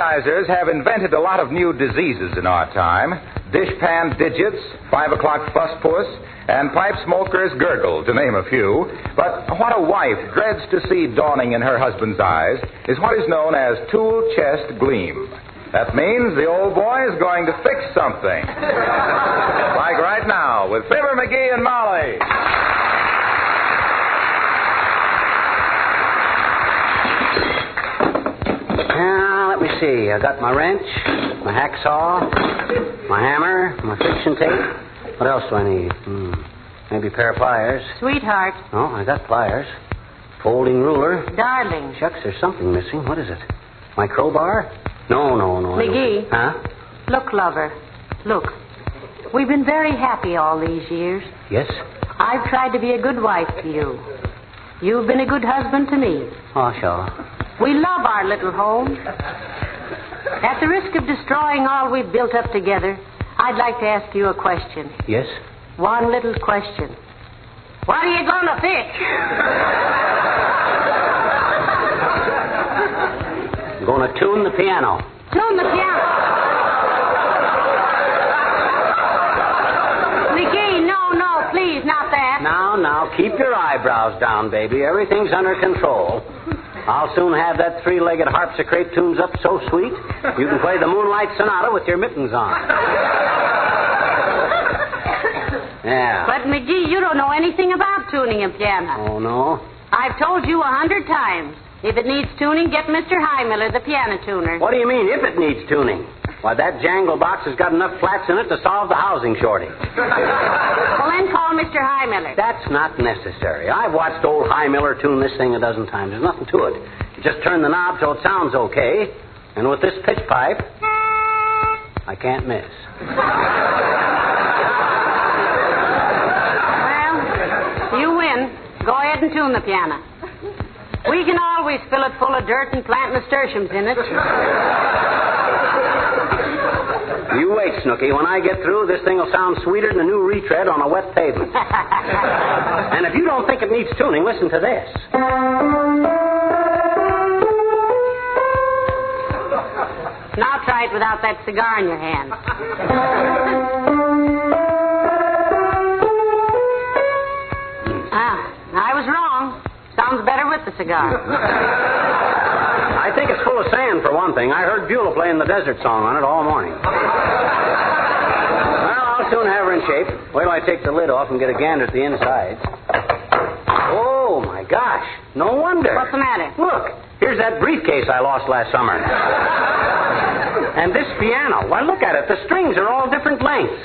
advertisers have invented a lot of new diseases in our time. Dishpan digits, 5 o'clock fusspuss, and pipe smokers gurgle, to name a few. But what a wife dreads to see dawning in her husband's eyes is what is known as tool chest gleam. That means the old boy is going to fix something. Like right now with Fibber McGee and Molly. Let me see. I got my wrench, my hacksaw, my hammer, my friction tape. What else do I need? Maybe a pair of pliers. Sweetheart. Oh, I got pliers. Folding ruler. Darling. Shucks, there's something missing. What is it? My crowbar? No. McGee. Huh? Look, lover. Look. We've been very happy all these years. Yes? I've tried to be a good wife to you. You've been a good husband to me. Oh, sure. We love our little home. At the risk of destroying all we've built up together, I'd like to ask you a question. Yes? One little question. What are you going to fix? I'm going to tune the piano. Tune the piano? McGee, no, please, not that. Now, keep your eyebrows down, baby. Everything's under control. I'll soon have that three-legged harpsichord tunes up so sweet, you can play the Moonlight Sonata with your mittens on. Yeah. But, McGee, you don't know anything about tuning a piano. Oh, no? I've told you 100 times. If it needs tuning, get Mr. Highmiller, the piano tuner. What do you mean, if it needs tuning? Why, that jangle box has got enough flats in it to solve the housing shortage. Well, then call Mr. Highmiller. That's not necessary. I've watched old Highmiller tune this thing a dozen times. There's nothing to it. You just turn the knob so it sounds okay, and with this pitch pipe, I can't miss. Well, you win. Go ahead and tune the piano. We can always fill it full of dirt and plant nasturtiums in it. You wait, Snooky. When I get through, this thing will sound sweeter than a new retread on a wet pavement. And if you don't think it needs tuning, listen to this. Now try it without that cigar in your hand. I was wrong. Sounds better with the cigar. I think it's full of sand, for one thing. I heard Beulah playing the desert song on it all morning. Well, I'll soon have her in shape. Wait till I take the lid off and get a gander at the inside. Oh, my gosh. No wonder. What's the matter? Look, here's that briefcase I lost last summer. And this piano. Why, look at it. The strings are all different lengths.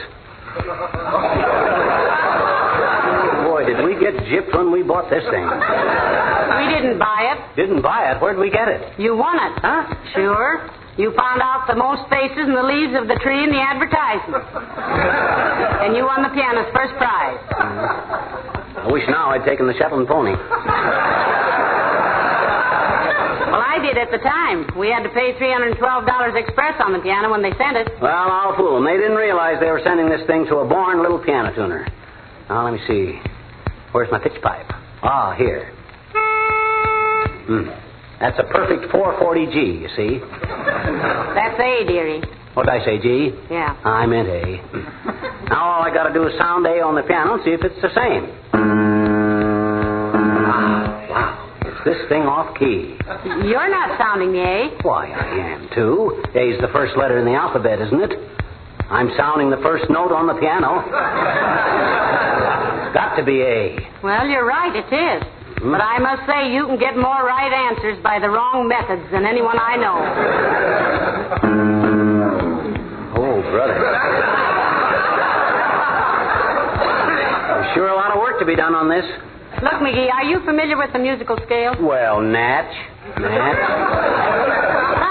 Boy, did we get gypped when we bought this thing. We didn't buy it. Didn't buy it? Where'd we get it? You won it. Huh? Sure. You found out the most faces in the leaves of the tree in the advertisement. And you won the piano's first prize. I wish now I'd taken the Shetland pony. Well, I did at the time. We had to pay $312 express on the piano when they sent it. Well, I'll fool them. They didn't realize they were sending this thing to a born little piano tuner. Now, let me see. Where's my pitch pipe? Ah, here. That's a perfect 440G, you see. That's A, dearie. What did I say, G? Yeah. I meant A. Now all I got to do is sound A on the piano and see if it's the same. Wow. Is this thing off key? You're not sounding the A. Why, I am, too. A's the first letter in the alphabet, isn't it? I'm sounding the first note on the piano. Got to be A. Well, you're right, it is. But I must say you can get more right answers by the wrong methods than anyone I know. Oh, brother. There's sure a lot of work to be done on this. Look, McGee, are you familiar with the musical scale? Well, Natch.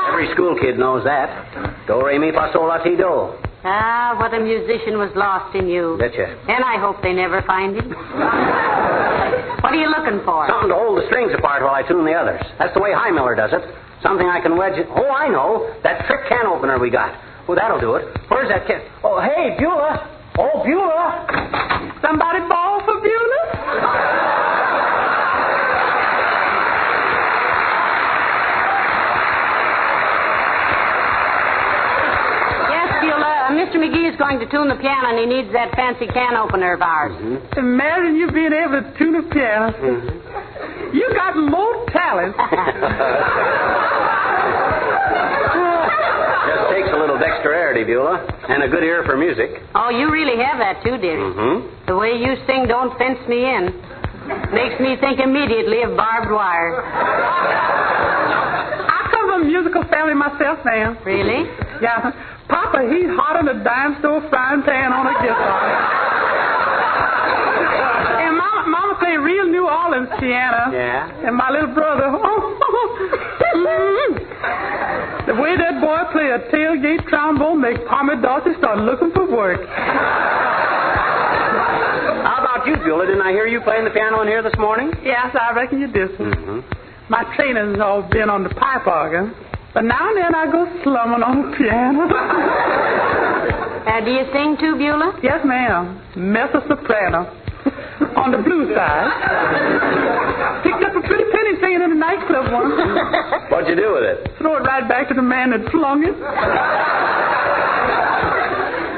Every school kid knows that. Do, re, mi, fa, sol, la, ti, do. Ah, what a musician was lost in you. Betcha. And I hope they never find him. What are you looking for? Something to hold the strings apart while I tune the others. That's the way Highmiller does it. Something I can wedge it. Oh, I know. That trick can opener we got. Oh, that'll do it. Where's that can? Oh, hey, Beulah. Oh, Beulah. Somebody bawl for Beulah? going to tune the piano, and he needs that fancy can opener of ours. Mm-hmm. Imagine you being able to tune a piano. Mm-hmm. You got more talent. Just takes a little dexterity, Beulah, and a good ear for music. Oh, you really have that, too, dearie. Mm-hmm. The way you sing Don't Fence Me In makes me think immediately of barbed wire. I come from a musical family myself, ma'am. Really? Yeah. Papa, he's hotter than a dime store frying pan on a guitar. And Mama play real New Orleans piano. Yeah. And my little brother, the way that boy play a tailgate trombone makes Tommy Dawson start looking for work. How about you, Beulah? Didn't I hear you playing the piano in here this morning? Yes, I reckon you did. Mm-hmm. My training's all been on the pipe organ, but now and then I go slumming on the piano. Do you sing too, Beulah? Yes, ma'am. Mezzo-soprano. On the blue side. Picked up a pretty penny singing in a nightclub once. What'd you do with it? Throw it right back to the man that flung it.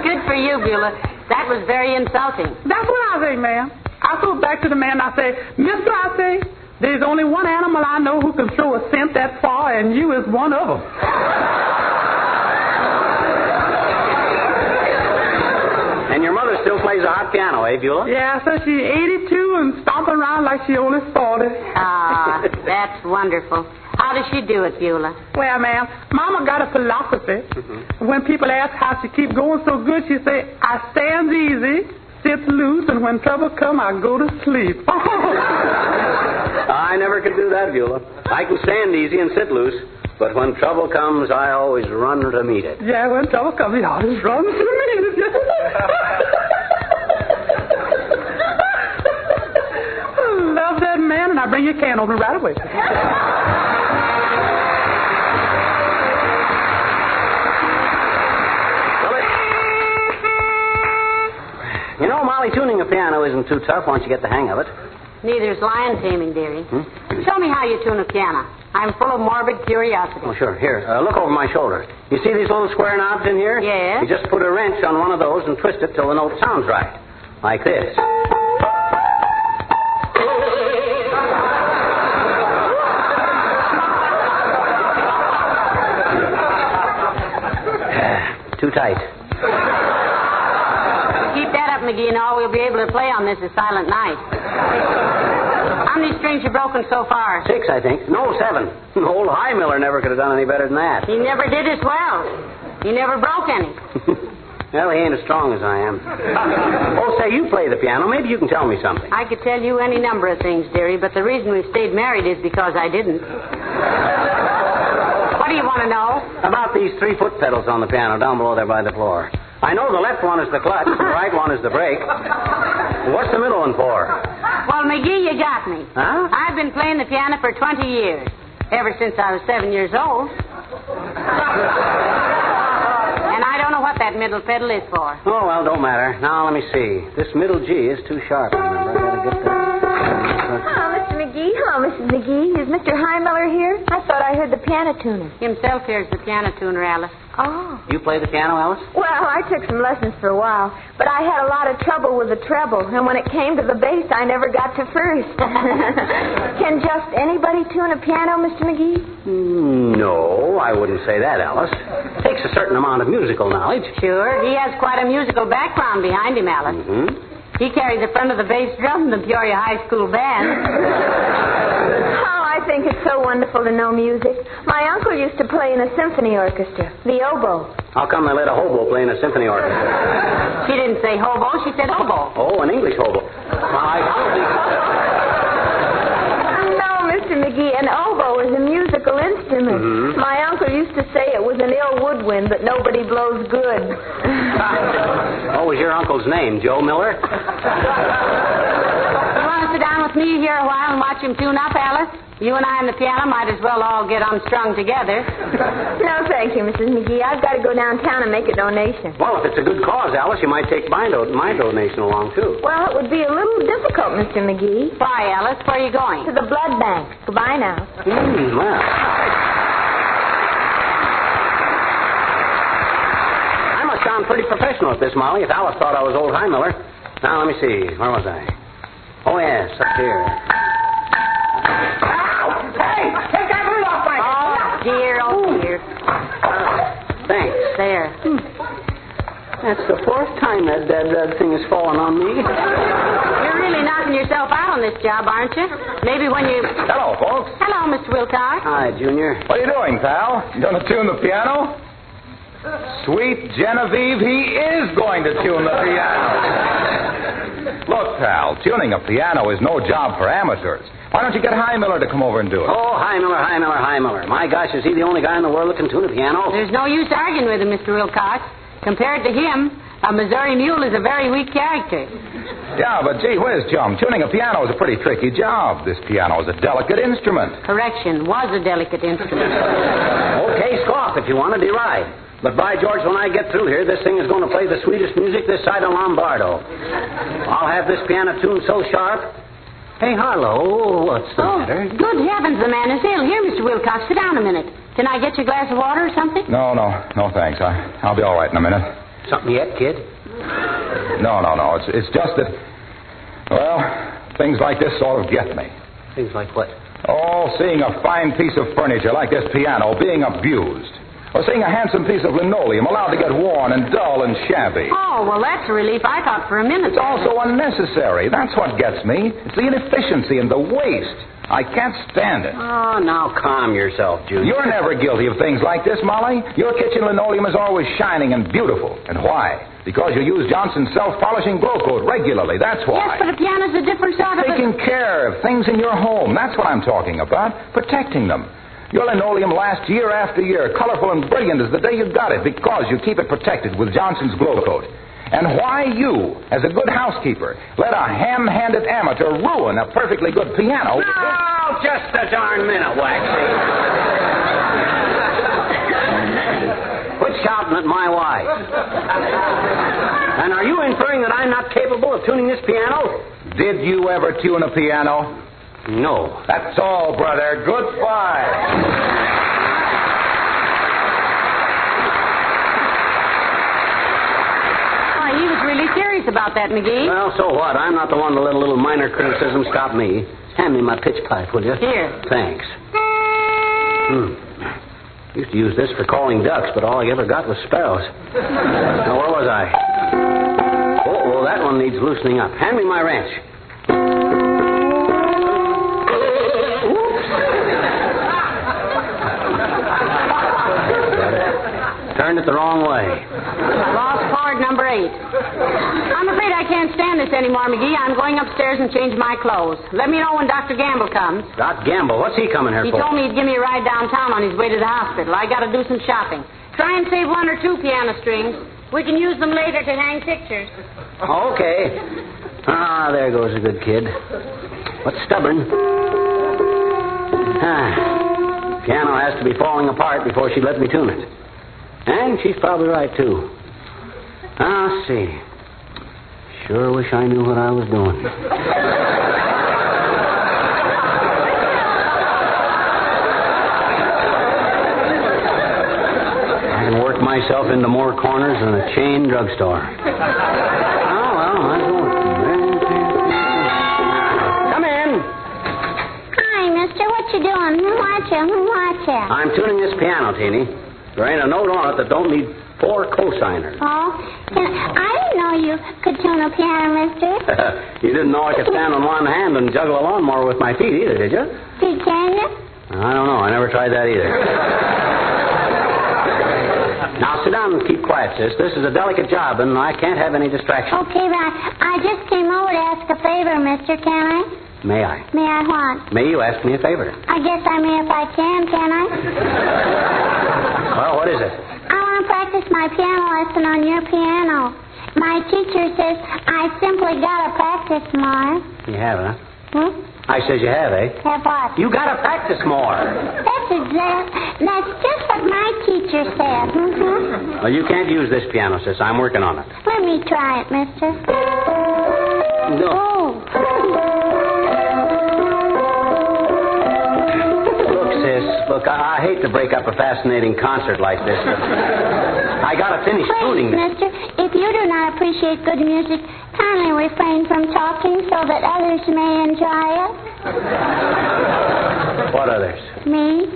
Good for you, Beulah. That was very insulting. That's what I say, ma'am. I throw it back to the man and I say, Mister, I say, there's only one animal I know who can throw a scent that far, and you is one of them. And your mother still plays a hot piano, eh, Beulah? Yeah, so she's 82 and stomping around like she only 40. Ah, that's wonderful. How does she do it, Beulah? Well, ma'am, Mama got a philosophy. Mm-hmm. When people ask how she keep going so good, she say, I stands easy, sits loose, and when trouble come, I go to sleep. I never could do that, Beulah. I can stand easy and sit loose, but when trouble comes, I always run to meet it. Yeah, when trouble comes, he always runs to meet it. Love that man, and I bring you a can opener right away. You know, Molly, tuning a piano isn't too tough once you get the hang of it. Neither's lion taming, dearie. Show me how you tune a piano. I'm full of morbid curiosity. Oh, sure. Here, look over my shoulder. You see these little square knobs in here? Yes. You just put a wrench on one of those and twist it till the note sounds right. Like this. Too tight. Keep that up, McGee, and all we'll be able to play on this is Silent Night. How many strings you broken so far? 6, I think. No, 7. Old High Miller never could have done any better than that. He never did as well. He never broke any. Well, he ain't as strong as I am. Oh, say, you play the piano. Maybe you can tell me something. I could tell you any number of things, dearie, but the reason we've stayed married is because I didn't. What do you want to know? About these 3 foot pedals on the piano down below there by the floor. I know the left one is the clutch, the right one is the brake. What's the middle one for? Well, McGee, you got me. Huh? I've been playing the piano for 20 years, ever since I was 7 years old. And I don't know what that middle pedal is for. Oh, well, don't matter. Now, let me see. This middle G is too sharp, remember. I gotta get that. Hello, Mr. McGee. Hello, Mrs. McGee. Is Mr. Heimiller here? I thought I heard the piano tuner. Himself here's the piano tuner, Alice. Oh. You play the piano, Alice? Well, I took some lessons for a while, but I had a lot of trouble with the treble, and when it came to the bass, I never got to first. Can just anybody tune a piano, Mr. McGee? No, I wouldn't say that, Alice. It takes a certain amount of musical knowledge. Sure. He has quite a musical background behind him, Alice. Mm-hmm. He carried the front of the bass drum in the Peoria High School band. Oh, I think it's so wonderful to know music. My uncle used to play in a symphony orchestra, the oboe. How come they let a hobo play in a symphony orchestra? She didn't say hobo, she said oboe. Oh, an English hobo. No, Mr. McGee, an oboe is a musical instrument. Mm-hmm. My uncle used to say it was an ill woodwind, but nobody blows good. What was your uncle's name, Joe Miller? You want to sit down with me here a while and watch him tune up, Alice? You and I and the piano might as well all get unstrung together. No, thank you, Mrs. McGee. I've got to go downtown and make a donation. Well, if it's a good cause, Alice, you might take my donation along, too. Well, it would be a little difficult, Mr. McGee. Why, Alice? Where are you going? To the blood bank. Goodbye now. Well. I must sound pretty professional at this, Molly, if Alice thought I was old High Miller. Now, let me see. Where was I? Oh, yes, up here. Hey, take that lid off my head. Oh, dear. Thanks. There. That's the fourth time that thing has fallen on me. You're really knocking yourself out on this job, aren't you? Maybe when you... Hello, folks. Hello, Mr. Wilcox. Hi, Junior. What are you doing, pal? You going to tune the piano? Sweet Genevieve, he is going to tune the piano. Look, pal, tuning a piano is no job for amateurs. Why don't you get High Miller to come over and do it? Oh, High Miller. My gosh, is he the only guy in the world that can tune a piano? There's no use arguing with him, Mr. Wilcox. Compared to him, a Missouri mule is a very weak character. Yeah, but gee whiz, chum, tuning a piano is a pretty tricky job. This piano is a delicate instrument. Correction, was a delicate instrument. Okay, scoff if you want to deride. But by George, when I get through here, this thing is going to play the sweetest music this side of Lombardo. I'll have this piano tuned so sharp. Hey, Harlow, what's the matter? Good heavens, the man is ill. Here, Mr. Wilcox, sit down a minute. Can I get you a glass of water or something? No, thanks. I'll be all right in a minute. Something yet, kid? No. It's just that, well, things like this sort of get me. Things like what? Oh, seeing a fine piece of furniture like this piano being abused. Or seeing a handsome piece of linoleum allowed to get worn and dull and shabby. Oh, well, that's a relief. I thought for a minute. It's also unnecessary. That's what gets me. It's the inefficiency and the waste. I can't stand it. Oh, now calm yourself, Junior. You're never guilty of things like this, Molly. Your kitchen linoleum is always shining and beautiful. And why? Because you use Johnson's self-polishing glow coat regularly. That's why. Yes, but a piano's a different sort of... Taking care of things in your home. That's what I'm talking about. Protecting them. Your linoleum lasts year after year, colorful and brilliant as the day you got it, because you keep it protected with Johnson's glow coat. And why you, as a good housekeeper, let a ham-handed amateur ruin a perfectly good piano? No, just a darn minute, Waxy. Quit shouting at my wife. And are you inferring that I'm not capable of tuning this piano? Did you ever tune a piano? No. That's all, brother. Goodbye. He was really serious about that, McGee. Well, so what? I'm not the one to let a little minor criticism stop me. Hand me my pitch pipe, will you? Here. Thanks. Used to use this for calling ducks, but all I ever got was sparrows. Now, where was I? Oh, that one needs loosening up. Hand me my wrench. Turned it the wrong way. Lost part number 8. I'm afraid I can't stand this anymore, McGee. I'm going upstairs and change my clothes. Let me know when Dr. Gamble comes. Doc Gamble? What's he coming here He for? told me he'd give me a ride downtown on his way to the hospital. I got to do some shopping. Try and save 1 or 2 piano strings. We can use them later to hang pictures. Okay. Ah, there goes a good kid. But stubborn. Piano has to be falling apart before she'd let me tune it. And she's probably right, too. I'll see. Sure wish I knew what I was doing. I can work myself into more corners than a chain drugstore. Oh, well, might as well. Come in. Hi, mister. What you doing? Watch ya. I'm tuning this piano, Teeny. There ain't a note on it that don't need 4 cosigners. Oh, I didn't know you could tune a piano, mister. You didn't know I could stand on one hand and juggle a lawnmower with my feet either, did you? Can you? I don't know. I never tried that either. Now, sit down and keep quiet, sis. This is a delicate job, and I can't have any distractions. Okay, but I just came over to ask a favor, mister. Can I? May I? May I what? May you ask me a favor? I guess I may if I can I? Well, what is it? I want to practice my piano lesson on your piano. My teacher says I simply got to practice more. You have, huh? I says you have, eh? Have what? You got to practice more. That's just what my teacher said. Well, you can't use this piano, sis. I'm working on it. Let me try it, mister. No. Oh. Look, sis. Look, I hate hate to break up a fascinating concert like this, but I got to finish tuning this. Mister, if you do not appreciate good music, kindly refrain from talking so that others may enjoy it. What others? Me?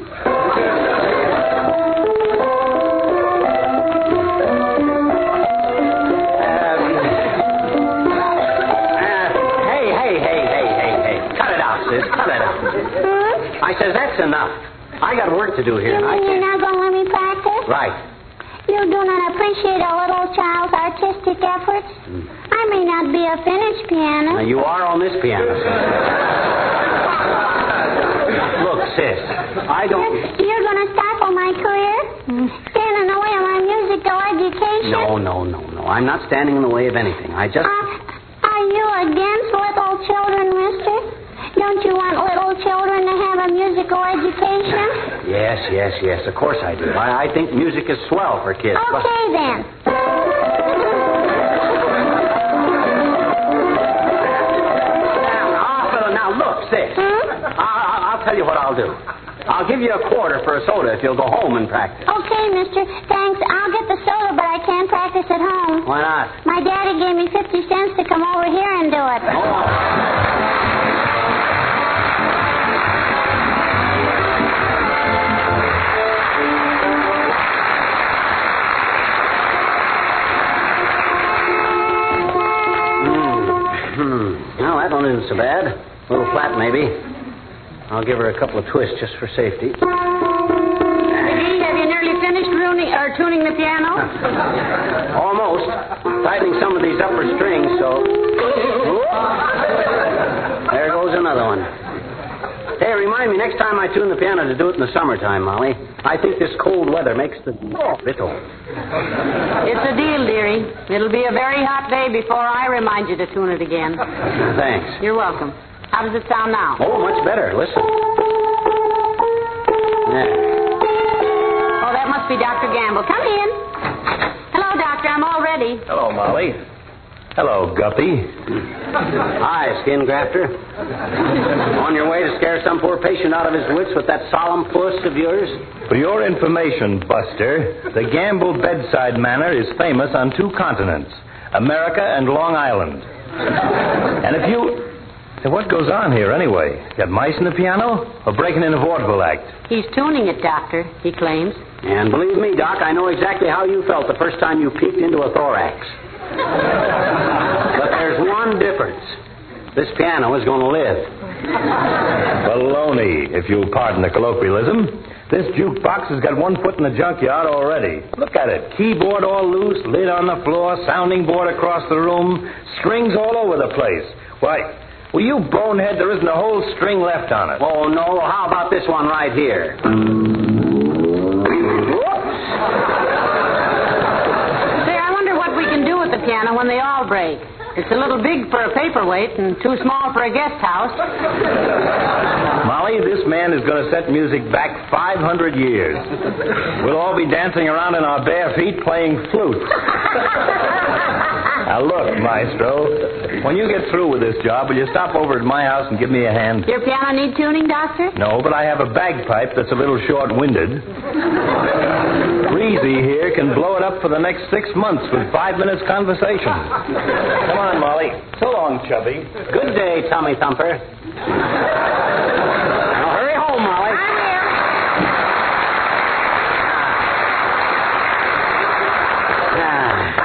Hey. Cut it out, sis. Cut it out. I says, that's enough. I got work to do here. You mean you're not going to let me practice? Right. You do not appreciate a little child's artistic efforts? I may not be a finished pianist. Now, you are on this piano, sis. Look, sis, I don't... You're going to stifle my career? Stand in the way of my musical education? No. I'm not standing in the way of anything. I just... Are you against little children, mister? Don't you want little children to have a musical education? Yes. Of course I do. I think music is swell for kids. Okay, then. Now, look, sis. I'll tell you what I'll do. I'll give you a quarter for a soda if you'll go home and practice. Okay, mister. Thanks. I'll get the soda, but I can't practice at home. Why not? My daddy gave me 50 cents to come over here and do it. Well, that one isn't so bad. A little flat, maybe. I'll give her a couple of twists just for safety. McGee, have you nearly finished tuning the piano? Almost. Tightening some of these upper strings, so... There goes another one. Hey, remind me next time I tune the piano to do it in the summertime, Molly. I think this cold weather makes the... Little. It's a deal, dearie. It'll be a very hot day before I remind you to tune it again. Thanks. You're welcome. How does it sound now? Oh, much better. Listen. There. Oh, that must be Dr. Gamble. Come in. Hello, Doctor. I'm all ready. Hello, Molly. Hello, Guppy. Hi, skin grafter. On your way to scare some poor patient out of his wits with that solemn puss of yours? For your information, Buster, the Gamble bedside manner is famous on 2 continents, America and Long Island. And if you... Hey, what goes on here, anyway? Got mice in the piano? Or breaking in a vaudeville act? He's tuning it, Doctor, he claims. And believe me, Doc, I know exactly how you felt the first time you peeked into a thorax. But there's one difference. This piano is going to live. Baloney, if you'll pardon the colloquialism. This jukebox has got one foot in the junkyard already. Look at it. Keyboard all loose, lid on the floor, sounding board across the room, strings all over the place. Why... Well, you bonehead, there isn't a whole string left on it. Oh, no. How about this one right here? Whoops. Say, I wonder what we can do with the piano when they all break. It's a little big for a paperweight and too small for a guest house. Molly, this man is going to set music back 500 years. We'll all be dancing around in our bare feet playing flute. Now, look, Maestro, when you get through with this job, will you stop over at my house and give me a hand? Your piano need tuning, Doctor? No, but I have a bagpipe that's a little short-winded. Breezy here can blow it up for the next 6 months with 5 minutes conversation. Come on, Molly. So long, Chubby. Good day, Tommy Thumper. Now, hurry home, Molly. I'm here.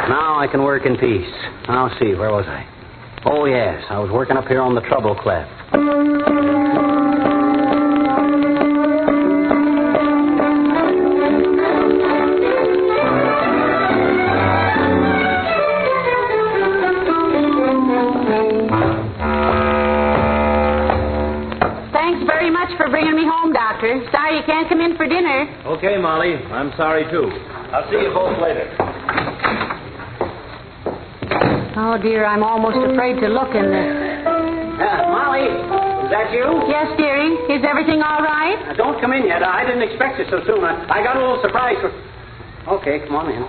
Now I can work in peace. I'll see, where was I? Oh, yes, I was working up here on the treble clef. Thanks very much for bringing me home, Doctor. Sorry you can't come in for dinner. Okay, Molly. I'm sorry, too. I'll see you both later. Oh, dear, I'm almost afraid to look in this. Molly, is that you? Yes, dearie. Is everything all right? Don't come in yet. I didn't expect you so soon. I got a little surprise for... Okay, come on in.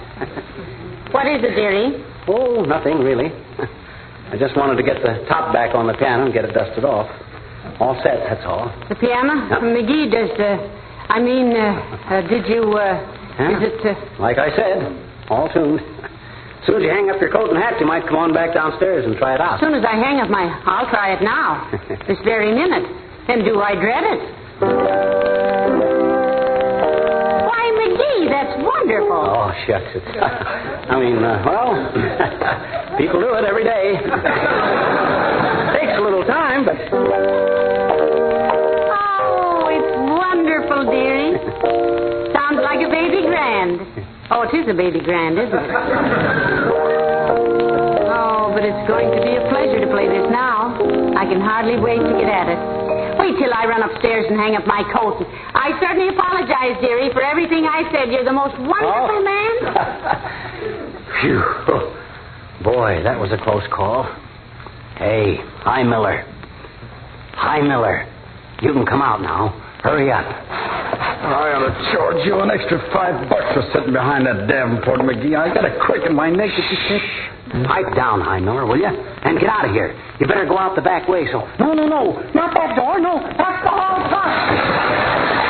What is it, dearie? Oh, nothing, really. I just wanted to get the top back on the piano and get it dusted off. All set, that's all. The piano? Yep. McGee, does I mean, did you, Huh? is it, Like I said, all tuned. As soon as you hang up your coat and hat, you might come on back downstairs and try it out. as soon as I hang up I'll try it now. This very minute. And do I dread it? Why, McGee, that's wonderful. Oh, shucks. I mean, well, people do it every day. Takes a little time, but... Oh, it's wonderful, dearie. Sounds like a baby grand. Oh, it is a baby grand, isn't it? Oh, but it's going to be a pleasure to play this now. I can hardly wait to get at it. Wait till I run upstairs and hang up my coat. I certainly apologize, dearie, for everything I said. You're the most wonderful man. Phew. Boy, that was a close call. Hey, hi, Miller. Hi, Miller. You can come out now. Hurry up. I ought to charge you an extra $5 for sitting behind that Davenport, McGee. I got a crick in my neck that you can't... Pipe down, High Miller, will you? And get out of here. You better go out the back way, so... No, not that door, no. That's the hall front.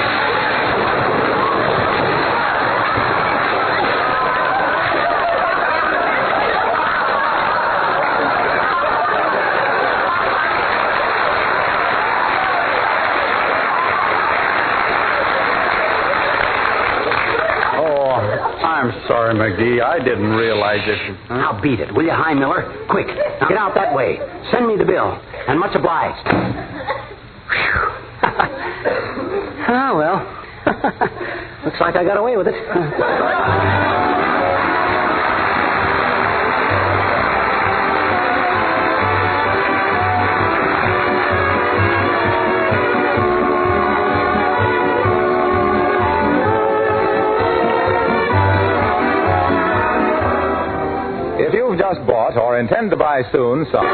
I'm sorry, McGee. I didn't realize it. Huh? Now beat it, will you, High Miller? Quick, now get out that way. Send me the bill. And much obliged. Oh, well. Looks like I got away with it. If you've just bought or intend to buy soon some...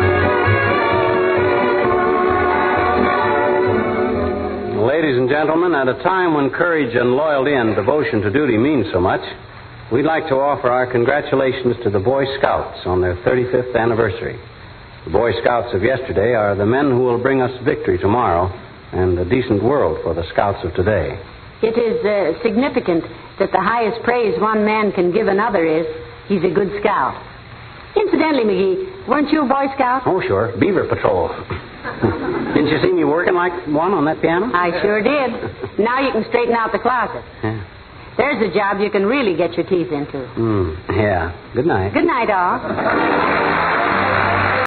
Ladies and gentlemen, at a time when courage and loyalty and devotion to duty mean so much, we'd like to offer our congratulations to the Boy Scouts on their 35th anniversary. The Boy Scouts of yesterday are the men who will bring us victory tomorrow and a decent world for the Scouts of today. It is significant that the highest praise one man can give another is he's a good scout. Incidentally, McGee, weren't you a Boy Scout? Oh, sure. Beaver Patrol. Didn't you see me working like one on that piano? I sure did. Now you can straighten out the closet. Yeah. There's a job you can really get your teeth into. Yeah. Good night. Good night, all.